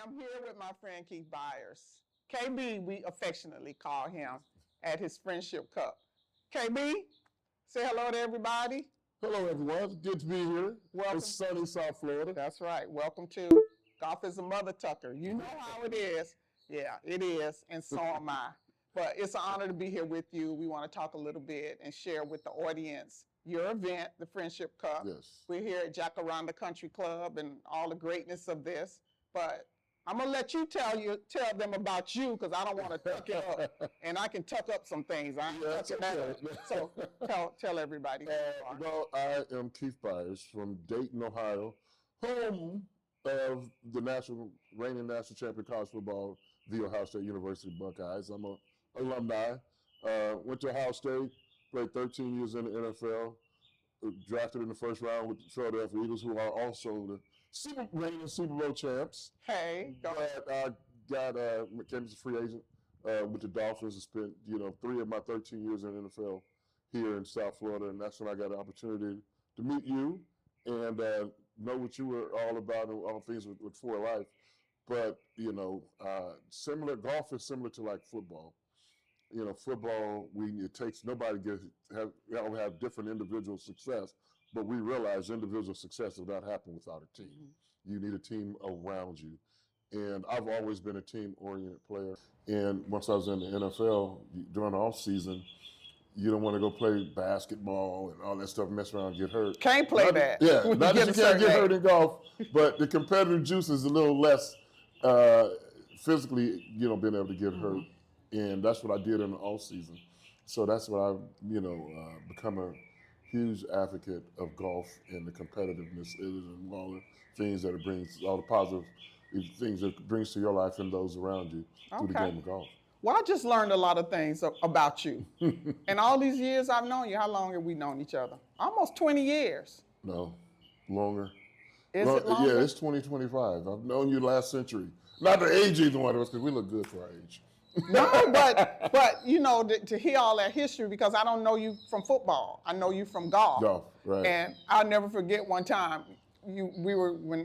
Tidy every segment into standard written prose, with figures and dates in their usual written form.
am here with my friend Keith Byars. KB, we affectionately call him at his Friendship Cup. KB, say hello to everybody. Hello, everyone. Good to be here. Welcome. It's sunny South Florida. That's right. Welcome to Golf is a Mother Tucker. You know how it is. Yeah, it is, and so am I. But it's an honor to be here with you. We want to talk a little bit and share with the audience your event, the Friendship Cup. Yes. We're here at Jacaranda Country Club and all the greatness of this. But I'm gonna let you tell them about you because I don't want to tuck it up, and I can tuck up some things. So tell everybody. Well, I am Keith Byars from Dayton, Ohio, home of the reigning national champion college football, the Ohio State University Buckeyes. I'm an alumni. Went to Ohio State, played 13 years in the NFL, drafted in the first round with the Philadelphia Eagles, who are also the reigning Super Bowl champs. Hey, go ahead. But I became a free agent with the Dolphins and spent 3 of my 13 years in the NFL here in South Florida, and that's when I got an opportunity to meet you and know what you were all about and all things with For Life. But golf is similar to like football. Football, have different individual success, but we realize individual success does not happen without a team. Mm-hmm. You need a team around you. And I've always been a team-oriented player. And once I was in the NFL, during the off-season, you don't want to go play basketball and all that stuff, mess around and get hurt. Can't play that. Yeah, not that you can't get hurt in golf, but the competitive juice is a little less physically, being able to get hurt. And that's what I did in the off season. So that's what I've, become a huge advocate of golf and the competitiveness and all the things that it brings, all the positive things that it brings to your life and those around you through the game of golf. Well, I just learned a lot of things about you. And all these years I've known you, how long have we known each other? Almost 20 years. No, longer. Is it longer? Yeah, it's 2025. I've known you last century. Not the age either one of us, because we look good for our age. No, but to hear all that history, because I don't know you from football. I know you from golf. Golf, right. And I'll never forget one time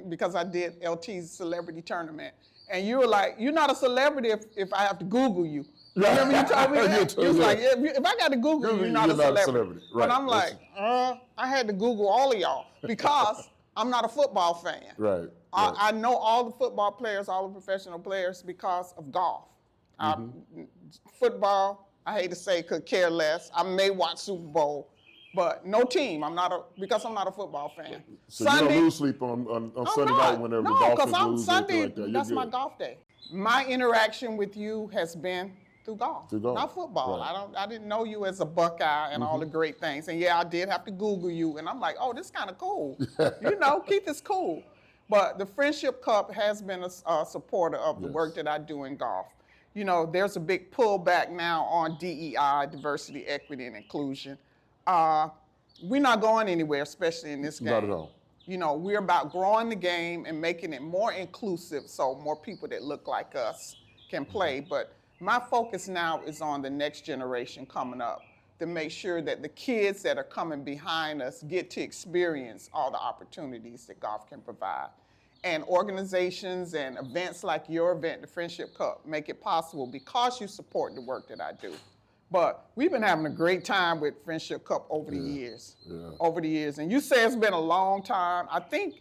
because I did LT's celebrity tournament, and you were like, "You're not a celebrity if I have to Google you." Remember you told me that? You was like, if I got to Google you, you're not a celebrity. Right. But I'm like, I had to Google all of y'all because I'm not a football fan. Right. I know all the football players, all the professional players because of golf. Football, I hate to say, could care less. I may watch Super Bowl, but no team. Because I'm not a football fan. So Sunday, you don't lose sleep on Sunday night whenever the Dolphins lose. Sunday, like that. That's my golf day. My interaction with you has been through golf, not football. Right. I didn't know you as a Buckeye and all the great things. And yeah, I did have to Google you, and I'm like, oh, this is kind of cool. Keith is cool. But the Friendship Cup has been a supporter of the work that I do in golf. There's a big pullback now on DEI, diversity, equity, and inclusion. We're not going anywhere, especially in this game. Not at all. We're about growing the game and making it more inclusive so more people that look like us can play. But my focus now is on the next generation coming up to make sure that the kids that are coming behind us get to experience all the opportunities that golf can provide. And organizations and events like your event, the Friendship Cup, make it possible because you support the work that I do. But we've been having a great time with Friendship Cup over the years. Yeah. Over the years. And you say it's been a long time. I think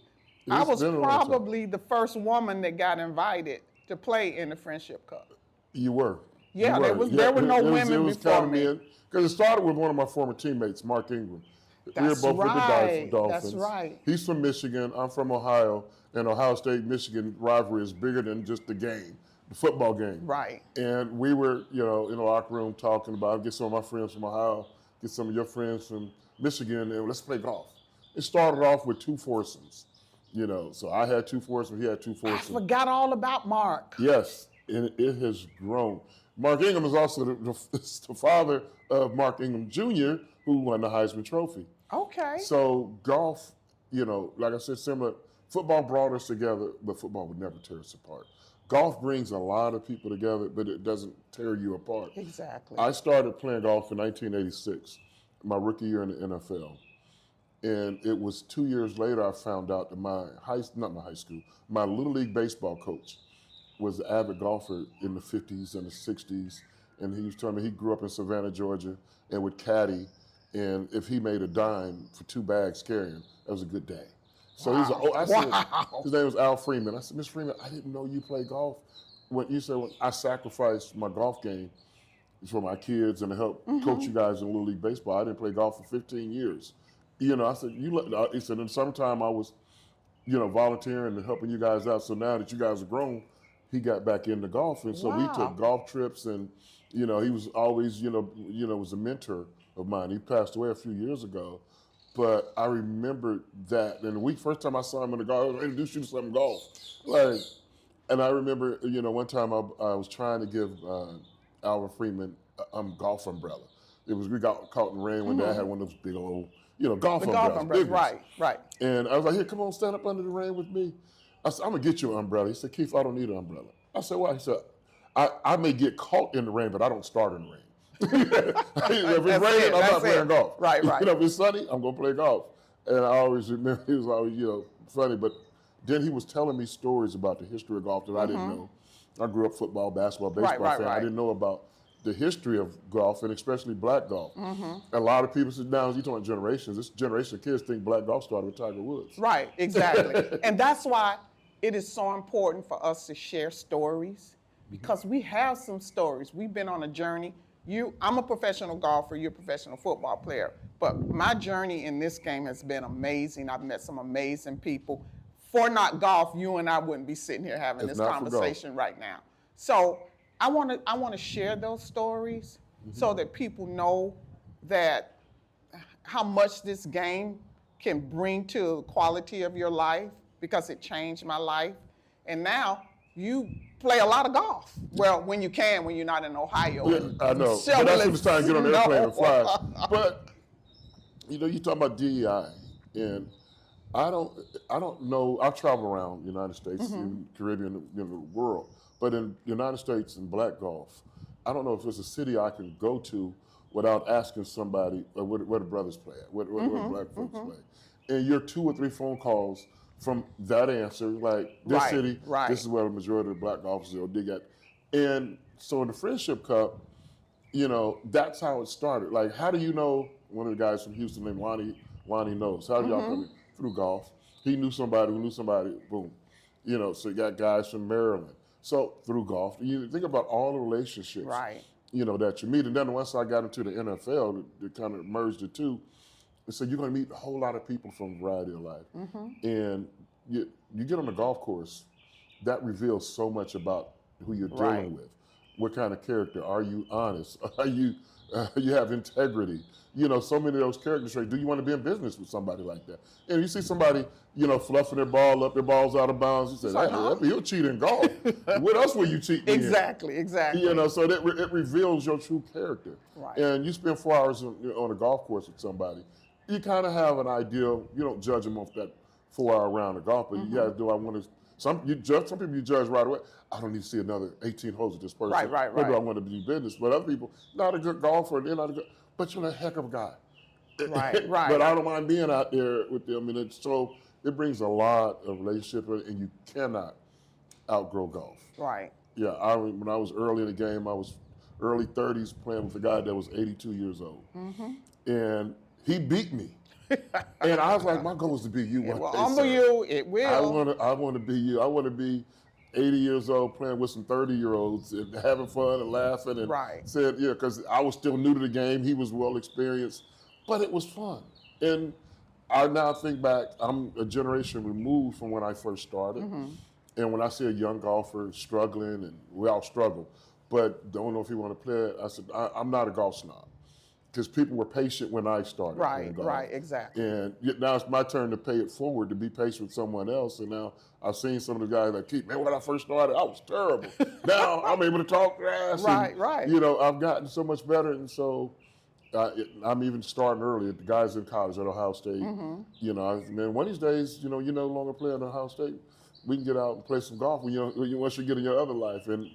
I was probably the first woman that got invited to play in the Friendship Cup. You were. Yeah, there were no women before me. Because it started with one of my former teammates, Mark Ingram. We were both with the Dolphins. That's right. He's from Michigan. I'm from Ohio. And Ohio State-Michigan rivalry is bigger than just the game, the football game. Right. And we were, in the locker room talking about, get some of my friends from Ohio, get some of your friends from Michigan, and let's play golf. It started off with two foursomes, So I had two foursomes, he had two foursomes. I forgot all about Mark. Yes, and it has grown. Mark Ingram is also the father of Mark Ingram Jr., who won the Heisman Trophy. Okay. So golf, like I said, similar. Football brought us together, but football would never tear us apart. Golf brings a lot of people together, but it doesn't tear you apart. Exactly. I started playing golf in 1986, my rookie year in the NFL. And it was 2 years later I found out that my Little League baseball coach was an avid golfer in the 50s and the 60s, and he was telling me he grew up in Savannah, Georgia, and would caddy, and if he made a dime for 2 bags carrying, that was a good day. So he's I said, his name was Al Freeman. I said, Miss Freeman, I didn't know you play golf. When you said, when I sacrificed my golf game for my kids and to help coach you guys in Little League Baseball. I didn't play golf for 15 years. I said, he said, in the summertime I was, volunteering and helping you guys out. So now that you guys are grown, he got back into golf. And so we took golf trips, and, he was always, was a mentor of mine. He passed away a few years ago. But I remember that, and the first time I saw him in the golf, I was introduced you to some golf. And I remember, one time I was trying to give Alvin Freeman a golf umbrella. We got caught in the rain one day. I had one of those big old, golf umbrellas. Right. And I was like, here, come on, stand up under the rain with me. I said, I'm going to get you an umbrella. He said, Keith, I don't need an umbrella. I said, why? He said, I may get caught in the rain, but I don't start in the rain. If it's raining, I'm not playing golf. Right. If it's sunny, I'm going to play golf. And I always remember, he was always, funny, but then he was telling me stories about the history of golf that I didn't know. I grew up football, basketball, baseball fan. I didn't know about the history of golf, and especially black golf. A lot of people said, now you're talking about generations. This generation of kids think black golf started with Tiger Woods. Right, exactly. And that's why it is so important for us to share stories, because we have some stories. We've been on a journey. I'm a professional golfer, you're a professional football player, but my journey in this game has been amazing. I've met some amazing people. For not golf, you and I wouldn't be sitting here having this conversation right now. So I want to share those stories so that people know that how much this game can bring to the quality of your life, because it changed my life. And now you play a lot of golf. Well, when you can, when you're not in Ohio. Yeah, I know. But that's when it's time to get on the airplane and fly. But you talk about DEI, and I don't know. I've traveled around the United States, the Caribbean, the world. But in the United States in black golf, I don't know if there's a city I can go to without asking somebody where the brothers play at, where black folks play. And you're 2 or 3 phone calls from that answer, like this city, this is where the majority of the black golfers will dig at. And so in the Friendship Cup, that's how it started. Like, how do you know one of the guys from Houston named Lonnie knows? How do y'all come in? Through golf. He knew somebody who knew somebody, boom. So you got guys from Maryland. So through golf, you think about all the relationships, that you meet. And then once I got into the NFL, it kind of merged the two. So you're going to meet a whole lot of people from a variety of life. And you get on the golf course, that reveals so much about who you're dealing with. What kind of character? Are you honest? Are you have integrity? So many of those character traits. Do you want to be in business with somebody like that? And you see somebody, fluffing their ball up, their ball's out of bounds. You say, he'll cheat in golf. What else will you cheat in? Exactly. So it reveals your true character. Right. And you spend 4 hours on a golf course with somebody, you kind of have an idea. You don't judge them off that 4-hour round of golf, but you got to do. I want to. Some people you judge right away. I don't need to see another 18 holes with this person. Right. What do I want to do business? But other people, not a good golfer, they're not a good. But you're a heck of a guy. Right. But I don't mind being out there with them, and so it brings a lot of relationship, and you cannot outgrow golf. Right. Yeah, when I was early in the game, I was early 30s playing with a guy that was 82 years old, and he beat me. And I was like, my goal is to be you one day. It will humble you. It will. I want to be you. I want to be 80 years old playing with some 30-year-olds and having fun and laughing. And said, because I was still new to the game. He was well experienced, but it was fun. And I now think back, I'm a generation removed from when I first started. And when I see a young golfer struggling, and we all struggle, but don't know if he want to play it, I said, I'm not a golf snob. Because people were patient when I started playing golf. Right, exactly. And now it's my turn to pay it forward, to be patient with someone else. And now I've seen some of the guys like, Keith, man, when I first started, I was terrible. Now I'm able to talk grass. Right. I've gotten so much better. And so I'm even starting early. The guys in college at Ohio State, man, one of these days, you no longer play at Ohio State. We can get out and play some golf once you get in your other life. And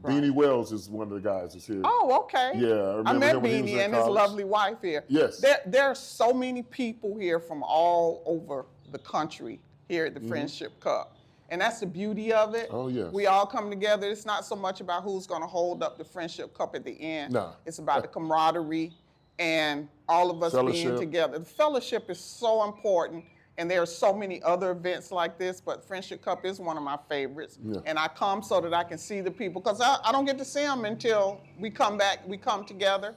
Beanie Wells is one of the guys that's here. Oh, okay. Yeah, I met Beanie and his lovely wife here. Yes. There are so many people here from all over the country here at the Friendship Cup. And that's the beauty of it. Oh, yes. We all come together. It's not so much about who's going to hold up the Friendship Cup at the end. No. It's about the camaraderie and all of us being together. The fellowship is so important, and there are so many other events like this, but Friendship Cup is one of my favorites. Yeah. And I come so that I can see the people, because I don't get to see them until we come back, we come together,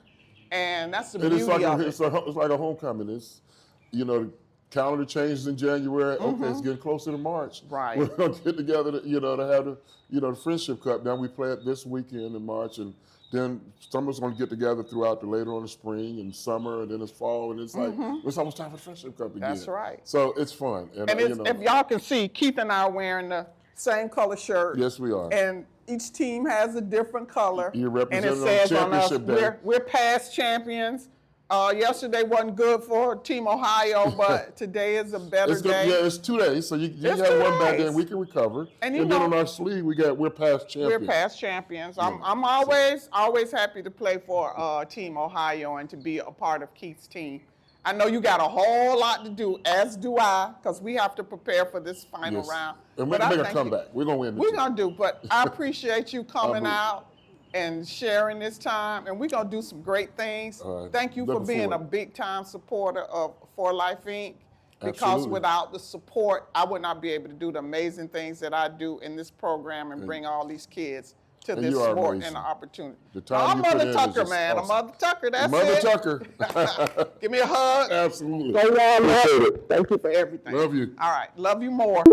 and that's the beauty of it. It's like a homecoming. It's, the calendar changes in January. Okay, it's getting closer to March. Right. We're going to get together, to have the Friendship Cup. Now we play it this weekend in March, and then summer's going to get together throughout later on the spring and summer, and then it's fall, and it's like, it's almost time for the Friendship Cup again. That's right. So it's fun. And if y'all can see, Keith and I are wearing the same color shirt. Yes, we are. And each team has a different color. You're and it representing says on on us, Championship Day. we're past champions. Yesterday wasn't good for Team Ohio, but today is a better day. Yeah, it's 2 days, so you have one bad day and we can recover. And then on our sleeve, we're past champions. We're past champions. I'm always happy to play for Team Ohio and to be a part of Keith's team. I know you got a whole lot to do, as do I, because we have to prepare for this final round. And we're going to make a comeback. We're going to win this. We're going to do, but I appreciate you coming out and sharing this time, and we're going to do some great things. Thank you for being a big-time supporter of For Life, Inc., because without the support, I would not be able to do the amazing things that I do in this program and bring all these kids to this sport and the opportunity. I'm Mother Tucker, man. I'm Mother Tucker, that's it. Mother Tucker. Give me a hug. Absolutely. Go on, love it. Thank you for everything. Love you. All right, love you more.